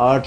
8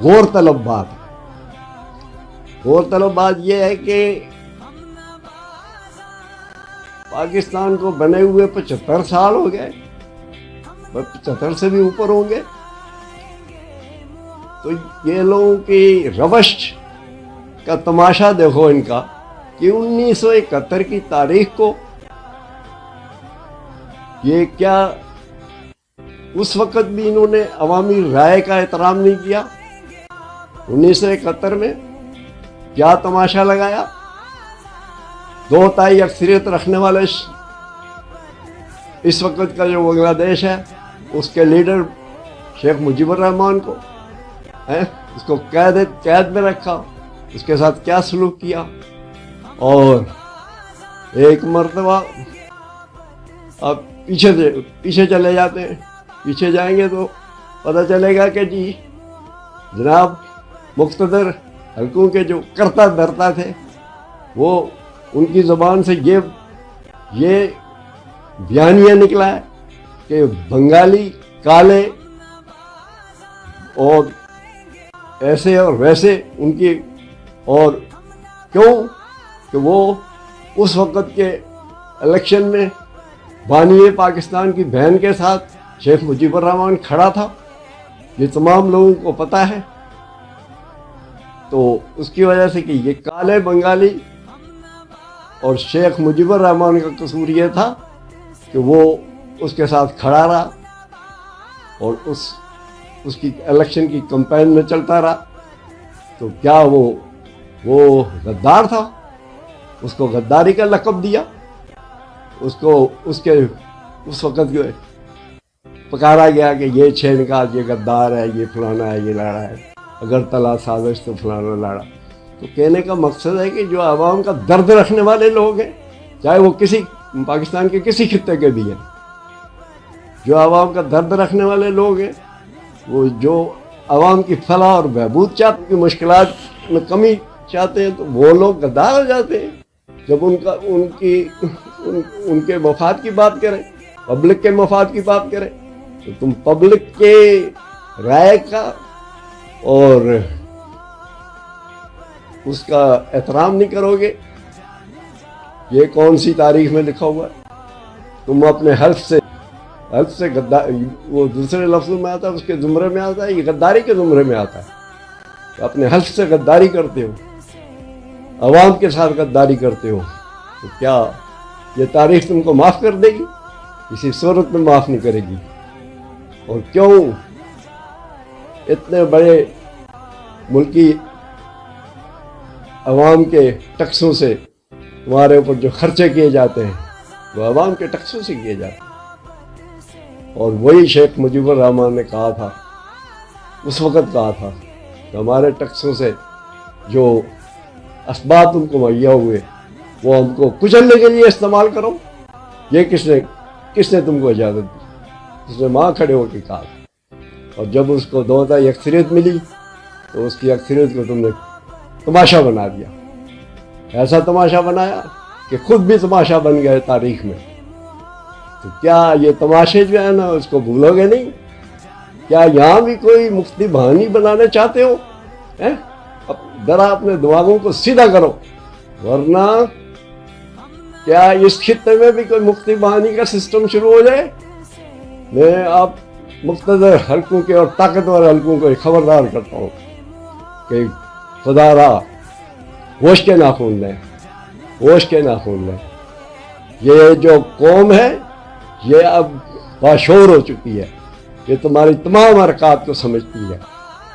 غور طلب بات ہے۔ غور طلب بات یہ ہے کہ پاکستان کو بنے ہوئے 75 سال ہو گئے، 75 سے بھی اوپر ہوں گے، تو یہ لوگوں کی روش کا تماشا دیکھو ان کا، کہ 1971 کی تاریخ کو یہ کیا اس وقت بھی انہوں نے عوامی رائے کا احترام نہیں کیا؟ 1971 میں کیا تماشا لگایا؟ 2 تہائی اکثریت رکھنے والے اس وقت کا جو بنگلہ دیش ہے، اس کے لیڈر شیخ مجیب الرحمان کو اس کو قید میں رکھا، اس کے ساتھ کیا سلوک کیا؟ اور ایک مرتبہ آپ پیچھے چلے جاتے ہیں، پیچھے جائیں گے تو پتہ چلے گا کہ جی جناب مقتدر حلقوں کے جو کرتا دھرتا تھے، وہ ان کی زبان سے یہ بیانیہ نکلا ہے کہ بنگالی کالے اور ایسے اور ویسے ان کی، اور کیوں کہ وہ اس وقت کے الیکشن میں بانی پاکستان کی بہن کے ساتھ شیخ مجیب الرحمان کھڑا تھا، یہ تمام لوگوں کو پتہ ہے۔ تو اس کی وجہ سے کہ یہ کالے بنگالی اور شیخ مجیب الرحمان کا قصور یہ تھا کہ وہ اس کے ساتھ کھڑا رہا اور اس کی الیکشن کی کمپین میں چلتا رہا، تو کیا وہ غدار تھا؟ اس کو غداری کا لقب دیا، اس کو اس وقت جو پکارا گیا کہ یہ چھینکاز، یہ غدار ہے، یہ فلانا ہے، یہ لاڑا ہے، اگر تلا سازش تو فلانا لاڑا۔ تو کہنے کا مقصد ہے کہ جو عوام کا درد رکھنے والے لوگ ہیں، چاہے وہ پاکستان کے کسی خطے کے بھی ہیں، جو عوام کا درد رکھنے والے لوگ ہیں، وہ جو عوام کی فلاح اور بہبود چاہتے ہیں، مشکلات میں کمی چاہتے ہیں، تو وہ لوگ غدار ہو جاتے ہیں جب ان کے مفاد کی بات کریں، پبلک کے مفاد کی بات کریں، تو تم پبلک کے رائے کا اور اس کا احترام نہیں کرو گے۔ یہ کون سی تاریخ میں لکھا ہوا ہے؟ تم اپنے حلف سے وہ دوسرے لفظوں میں آتا ہے، اس کے زمرے میں آتا ہے، یہ غداری کے زمرے میں آتا ہے۔ تو اپنے حلف سے غداری کرتے ہو، عوام کے ساتھ غداری کرتے ہو، تو کیا یہ تاریخ تم کو معاف کر دے گی؟ کسی صورت میں معاف نہیں کرے گی۔ اور کیوں اتنے بڑے ملکی عوام کے ٹیکسوں سے تمہارے اوپر جو خرچے کیے جاتے ہیں، وہ عوام کے ٹیکسوں سے کیے جاتے ہیں۔ اور وہی شیخ مجیب الرحمان نے کہا تھا، اس وقت کہا تھا کہ ہمارے ٹیکسوں سے جو اسباب تم کو مہیا ہوئے، وہ ہم کو کچلنے کے لیے استعمال کرو۔ یہ کس نے تم کو اجازت دی؟ اس نے وہاں کھڑے ہو کے کہا۔ اور جب اس کو 2 تہائی اکثریت ملی تو اس کی اکثریت کو تم نے تماشا بنا دیا، ایسا تماشا بنایا کہ خود بھی تماشا بن گئے تاریخ میں۔ تو کیا یہ تماشے جو ہے نا، اس کو بھولو گے نہیں؟ کیا یہاں بھی کوئی مفتی بہانی بنانا چاہتے ہو؟ ذرا اپنے دماغوں کو سیدھا کرو، ورنہ کیا اس خطے میں بھی کوئی مفتی بہانی کا سسٹم شروع ہو جائے؟ میں آپ مقتدر حلقوں کے اور طاقتور حلقوں کو خبردار کرتا ہوں کہ خدا را ہوش کے ناخن لیں، ہوش کے ناخن لیں۔ یہ جو قوم ہے یہ اب باشعور ہو چکی ہے، یہ تمہاری تمام حرکات کو سمجھتی ہے،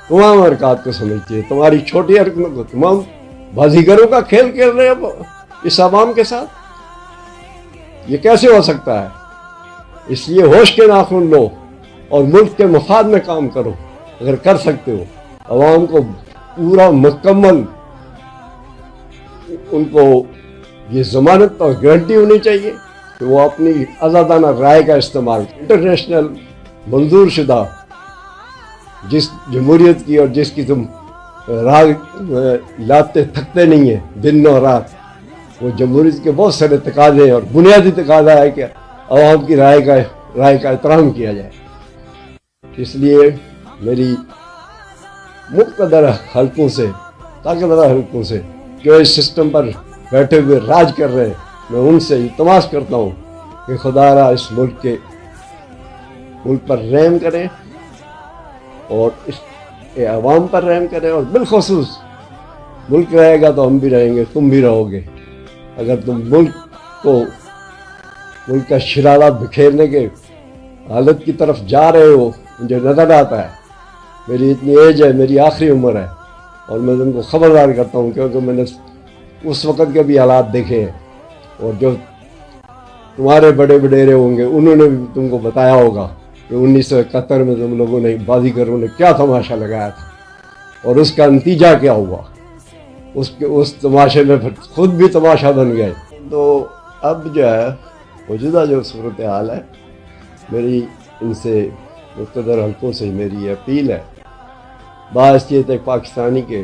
تمام حرکات کو سمجھتی ہے، تمہاری چھوٹی حرکتوں کو، تمام بازیگروں کا کھیل کھیل رہے ہو اس عوام کے ساتھ۔ یہ کیسے ہو سکتا ہے؟ اس لیے ہوش کے ناخن لو اور ملک کے مفاد میں کام کرو اگر کر سکتے ہو۔ عوام کو پورا مکمل ان کو یہ ضمانت اور گارنٹی ہونی چاہیے کہ وہ اپنی آزادانہ رائے کا استعمال، انٹرنیشنل منظور شدہ جس جمہوریت کی اور جس کی تم راگ لاتے تھکتے نہیں ہیں دن اور رات، وہ جمہوریت کے بہت سارے تقاضے اور بنیادی تقاضا ہے کہ عوام کی رائے کا احترام کیا جائے۔ اس لیے میری مقتدر حلقوں سے، طاقتور حلقوں سے جو اس سسٹم پر بیٹھے ہوئے راج کر رہے ہیں، میں ان سے التماس کرتا ہوں کہ خدا را اس ملک پر رحم کریں اور اس کے عوام پر رحم کریں، اور بالخصوص ملک رہے گا تو ہم بھی رہیں گے، تم بھی رہو گے۔ اگر تم ملک کا شرارہ بکھیرنے کے حالت کی طرف جا رہے ہو، مجھے نظر آتا ہے، میری اتنی ایج ہے، میری آخری عمر ہے، اور میں تم کو خبردار کرتا ہوں کیونکہ میں نے اس وقت کے بھی حالات دیکھے ہیں، اور جو تمہارے بڑے وڈیرے ہوں گے انہوں نے بھی تم کو بتایا ہوگا کہ 1971 میں تم لوگوں نے بازیگروں نے کیا تماشا لگایا تھا اور اس کا نتیجہ کیا ہوا۔ اس تماشے میں پھر خود بھی تماشا بن گئے۔ تو اب جو ہے موجودہ جو صورتحال ہے، میری ان سے مقتدر حلقوں سے میری یہ اپیل ہے باحثیت ایک پاکستانی کے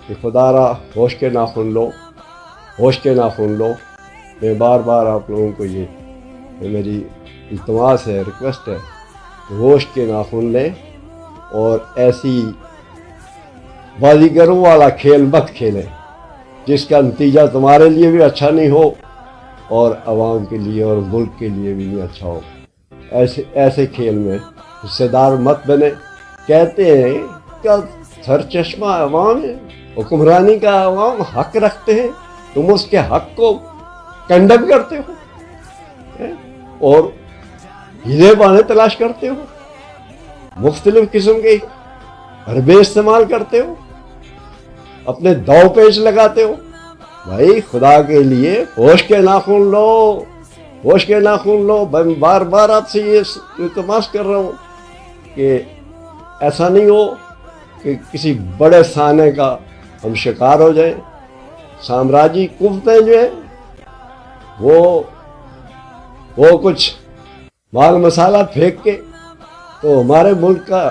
کہ خدا را ہوش کے ناخن لو، ہوش کے ناخن لو۔ میں بار بار آپ لوگوں کو یہ میری التماس ہے، ریکویسٹ ہے کہ ہوش کے ناخن لیں اور ایسی بازیگروں والا کھیل مت کھیلیں جس کا نتیجہ تمہارے لیے بھی اچھا نہیں ہو اور عوام کے لیے اور ملک کے لیے بھی نہیں اچھا ہو۔ ایسے کھیل میں حصے دار مت بنے۔ کہتے ہیں کیا سرچشمہ عوام ہے، حکمرانی کا عوام حق رکھتے ہیں، تم اس کے حق کو کنڈم کرتے ہو اور ہیلے بہانے تلاش کرتے ہو، مختلف قسم کے حربے استعمال کرتے ہو، اپنے داؤ پیچ لگاتے ہو۔ بھائی خدا کے لیے ہوش کے ناخن لو، ہوش کے ناخن لو۔ میں بار بار آپ سے یہ التماس کر رہا ہوں کہ ایسا نہیں ہو کہ کسی بڑے سانے کا ہم شکار ہو جائیں۔ سامراجی قوتیں جو ہیں وہ کچھ مال مسالہ پھینک کے تو ہمارے ملک کا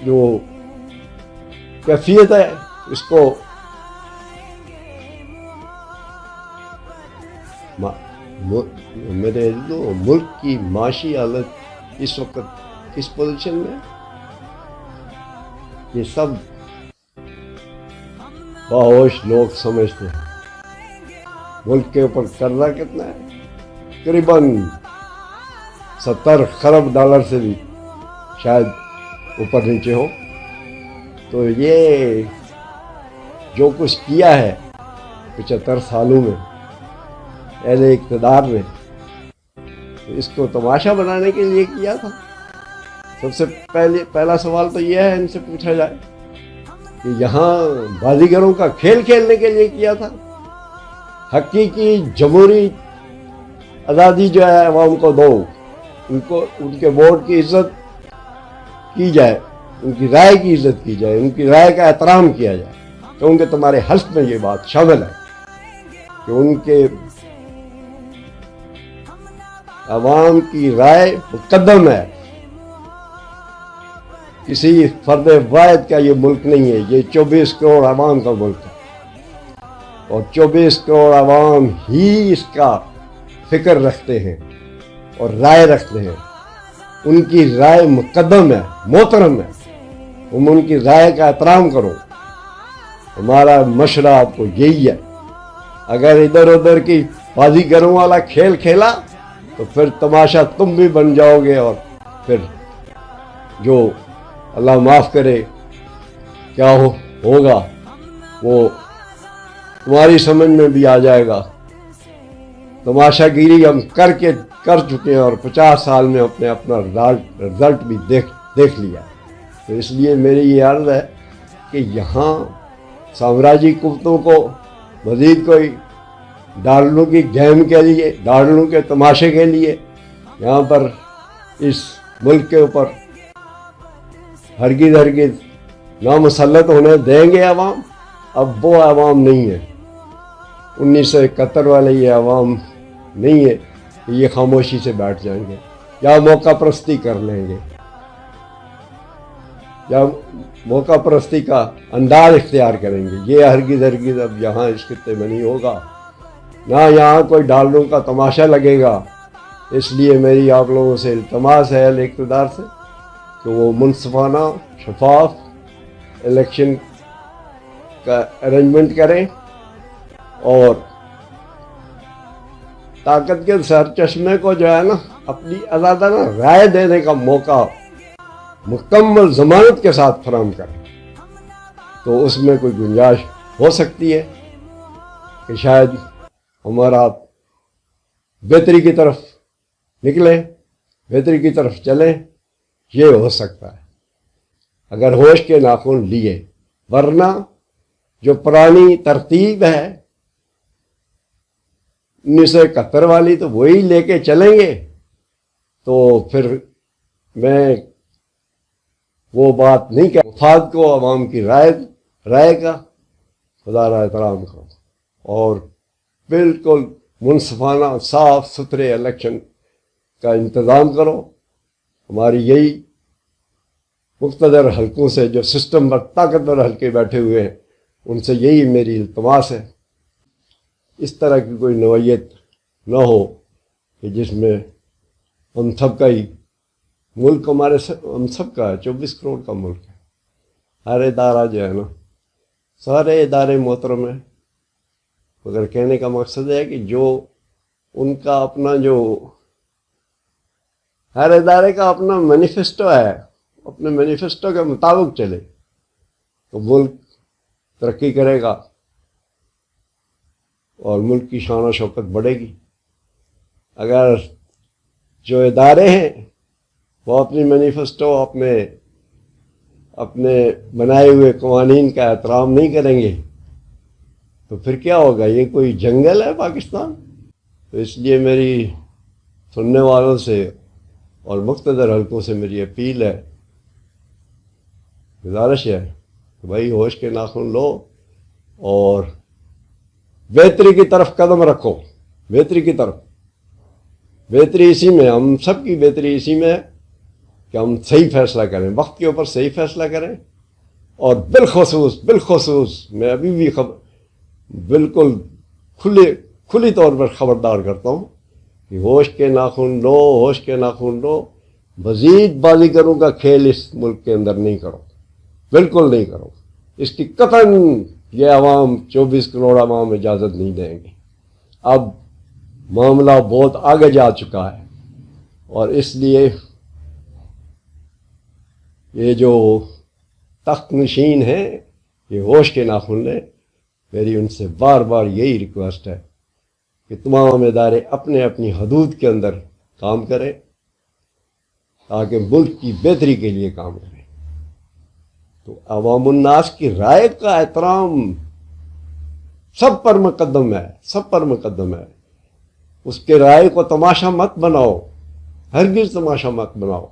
جو کیفیت ہے اس کو میرے ملک کی معاشی حالت اس وقت کس پوزیشن میں، یہ سب باہوش لوگ سمجھتے ہیں۔ ملک کے اوپر قرضہ کتنا ہے؟ تقریباً 70 خرب ڈالر سے بھی شاید اوپر نیچے ہو۔ تو یہ جو کچھ کیا ہے 75 سالوں میں اہل اقتدار نے، تو اس کو تماشا بنانے کے لیے کیا تھا۔ سب سے پہلا سوال تو یہ ہے ان سے پوچھا جائے کہ یہاں بازیگروں کا کھیل کھیلنے کے لیے کیا تھا؟ حقیقی جمہوری آزادی جو ہے عوام کو دو، ان کے ووٹ کی عزت کی جائے، ان کی رائے کی عزت کی جائے، ان کی رائے کا احترام کیا جائے، کیونکہ تمہارے حلف میں یہ بات شامل ہے کہ ان کے عوام کی رائے مقدم ہے۔ کسی فرد واحد کا یہ ملک نہیں ہے، یہ 24 کروڑ عوام کا ملک ہے، اور 24 کروڑ عوام ہی اس کا فکر رکھتے ہیں اور رائے رکھتے ہیں۔ ان کی رائے مقدم ہے، محترم ہے، تم ان کی رائے کا احترام کرو۔ ہمارا مشورہ آپ کو یہی ہے، اگر ادھر ادھر کی بازیگروں والا کھیل کھیلا تو پھر تماشا تم بھی بن جاؤ گے، اور پھر جو اللہ معاف کرے کیا ہوگا وہ تمہاری سمجھ میں بھی آ جائے گا۔ تماشا گیری ہم کر چکے ہیں اور 50 سال میں اپنا رزلٹ بھی دیکھ لیا۔ تو اس لیے میری یہ عرض ہے کہ یہاں سامراجی قوتوں کو مزید کوئی ڈالروں کی گیم کے لیے، ڈالروں کے تماشے کے لیے یہاں پر اس ملک کے اوپر ہرگز نامسلط ہونے دیں گے عوام؟ اب وہ عوام نہیں ہے، 1971 والے یہ عوام نہیں ہے کہ یہ خاموشی سے بیٹھ جائیں گے یا موقع پرستی کر لیں گے یا موقع پرستی کا انداز اختیار کریں گے۔ یہ ہرگز اب یہاں اس خطے میں نہیں ہوگا، نہ یہاں کوئی ڈالروں کا تماشا لگے گا۔ اس لیے میری آپ لوگوں سے التماس ہے اہل اقتدار سے کہ وہ منصفانہ شفاف الیکشن کا ارینجمنٹ کریں اور طاقت کے سر چشمے کو جو ہے نا اپنی آزادانہ رائے دینے کا موقع مکمل ضمانت کے ساتھ فراہم کریں، تو اس میں کوئی گنجائش ہو سکتی ہے کہ شاید ہمارا بہتری کی طرف نکلیں، بہتری کی طرف چلیں، یہ ہو سکتا ہے اگر ہوش کے ناخن لیے، ورنہ جو پرانی ترتیب ہے 1971 والی تو وہی لے کے چلیں گے، تو پھر میں وہ بات نہیں کہ مفاد کو عوام کی رائے کا خدا را احترام کرو اور بالکل منصفانہ صاف ستھرے الیکشن کا انتظام کرو۔ ہماری یہی مقتدر حلقوں سے جو سسٹم پر طاقتور حلقے بیٹھے ہوئے ہیں ان سے یہی میری التماس ہے، اس طرح کی کوئی نوعیت نہ ہو کہ جس میں ہم سب کا ہی ملک ہم سب کا ہے، 24 کروڑ کا ملک ہے، ہر ادارہ جو ہے نا، سارے ادارے محترم ہیں، مگر کہنے کا مقصد ہے کہ جو ان کا اپنا جو ہر ادارے کا اپنا مینیفیسٹو ہے، اپنے مینیفیسٹو کے مطابق چلے تو ملک ترقی کرے گا اور ملک کی شان و شوکت بڑھے گی۔ اگر جو ادارے ہیں وہ اپنی مینیفیسٹو اپنے بنائے ہوئے قوانین کا احترام نہیں کریں گے تو پھر کیا ہوگا؟ یہ کوئی جنگل ہے پاکستان؟ تو اس لیے میری سننے والوں سے اور مقتدر حلقوں سے میری اپیل ہے، گزارش ہے کہ بھائی ہوش کے ناخن لو اور بہتری کی طرف قدم رکھو، بہتری کی طرف۔ بہتری اسی میں، ہم سب کی بہتری اسی میں ہے کہ ہم صحیح فیصلہ کریں، وقت کے اوپر صحیح فیصلہ کریں، اور بالخصوص میں ابھی بھی بالکل کھلی طور پر خبردار کرتا ہوں کہ ہوش کے ناخن لو، ہوش کے ناخن لو، مزید بازیگروں کا کھیل اس ملک کے اندر نہیں کرو، بالکل نہیں کرو، اس کی قطعاً یہ عوام 24 کروڑ عوام اجازت نہیں دیں گے۔ اب معاملہ بہت آگے جا چکا ہے اور اس لیے یہ جو تخت نشین ہیں یہ ہوش کے ناخن لیں۔ میری ان سے بار بار یہی ریکویسٹ ہے کہ تمام ادارے اپنے اپنی حدود کے اندر کام کریں تاکہ ملک کی بہتری کے لیے کام کریں۔ تو عوام الناس کی رائے کا احترام سب پر مقدم ہے، سب پر مقدم ہے۔ اس کے رائے کو تماشا مت بناؤ، ہرگز تماشا مت بناؤ۔